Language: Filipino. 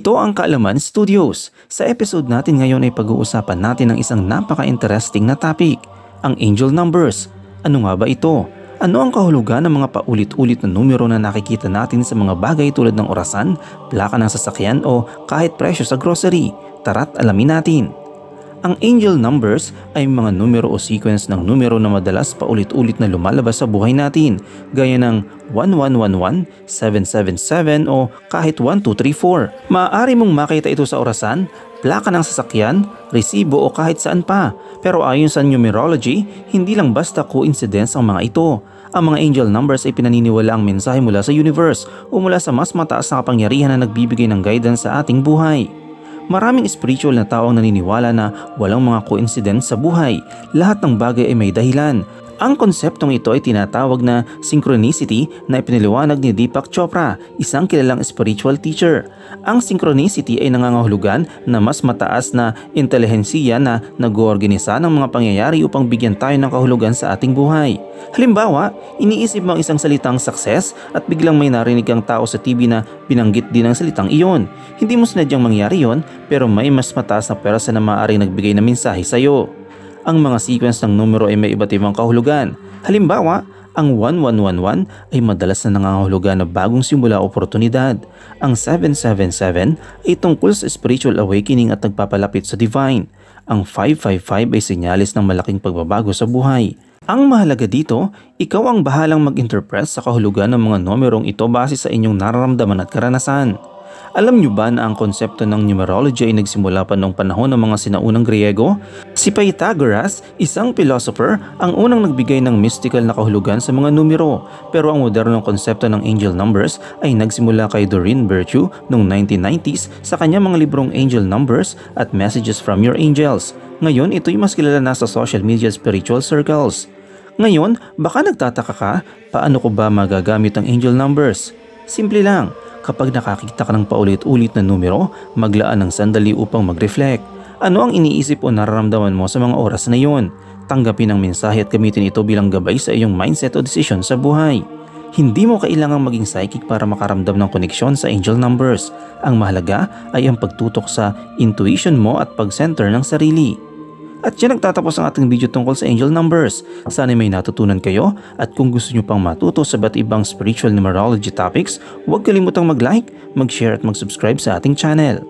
Ito ang Kaalaman Studios. Sa episode natin ngayon ay pag-uusapan natin ang isang napaka-interesting na topic, ang angel numbers. Ano nga ba ito? Ano ang kahulugan ng mga paulit-ulit na numero na nakikita natin sa mga bagay tulad ng orasan, plaka ng sasakyan o kahit presyo sa grocery? Tara't alamin natin. Ang angel numbers ay mga numero o sequence ng numero na madalas paulit-ulit na lumalabas sa buhay natin, gaya ng 1111, 777 o kahit 1234. Maaari mong makita ito sa orasan, plaka ng sasakyan, resibo o kahit saan pa. Pero ayon sa numerology, hindi lang basta coincidence ang mga ito. Ang mga angel numbers ay pinaniniwala ang mensahe mula sa universe o mula sa mas mataas na kapangyarihan na nagbibigay ng guidance sa ating buhay. Maraming spiritual na tao ang naniniwala na walang mga coincidence sa buhay. Lahat ng bagay ay may dahilan. Ang konseptong ito ay tinatawag na synchronicity na ipinaliwanag ni Deepak Chopra, isang kilalang spiritual teacher. Ang synchronicity ay nangangahulugan na mas mataas na intelihensiya na nag-oorganisa ng mga pangyayari upang bigyan tayo ng kahulugan sa ating buhay. Halimbawa, iniisip mo ang isang salitang success at biglang may narinig kang tao sa TV na binanggit din ang salitang iyon. Hindi mo sinadyang mangyari yon, pero may mas mataas na pwersa na maaaring nagbigay ng mensahe sa iyo. Ang mga sequence ng numero ay may iba't ibang kahulugan. Halimbawa, ang 1111 ay madalas na nangangahulugan na bagong simula o oportunidad. Ang 777 ay tungkol sa spiritual awakening at nagpapalapit sa divine. Ang 555 ay senyalis ng malaking pagbabago sa buhay. Ang mahalaga dito, ikaw ang bahalang mag-interpret sa kahulugan ng mga numerong ito base sa inyong nararamdaman at karanasan. Alam niyo ba na ang konsepto ng numerology ay nagsimula pa noong panahon ng mga sinaunang Griego? Si Pythagoras, isang philosopher, ang unang nagbigay ng mystical na kahulugan sa mga numero. Pero ang modernong konsepto ng angel numbers ay nagsimula kay Doreen Virtue noong 1990s sa kanyang mga librong Angel Numbers at Messages from Your Angels. Ngayon, ito'y mas kilala na sa social media spiritual circles. Ngayon, baka nagtataka ka, paano ko ba magagamit ang angel numbers? Simple lang. Kapag nakakita ka ng paulit-ulit na numero, maglaan ng sandali upang mag-reflect. Ano ang iniisip o nararamdaman mo sa mga oras na iyon? Tanggapin ang mensahe at gamitin ito bilang gabay sa iyong mindset o desisyon sa buhay. Hindi mo kailangang maging psychic para makaramdam ng koneksyon sa angel numbers. Ang mahalaga ay ang pagtutok sa intuition mo at pag-center ng sarili. At yan nagtatapos ang ating video tungkol sa angel numbers. Sana may natutunan kayo at kung gusto nyo pang matuto sa iba't ibang spiritual numerology topics, huwag kalimutang mag-like, mag-share at mag-subscribe sa ating channel.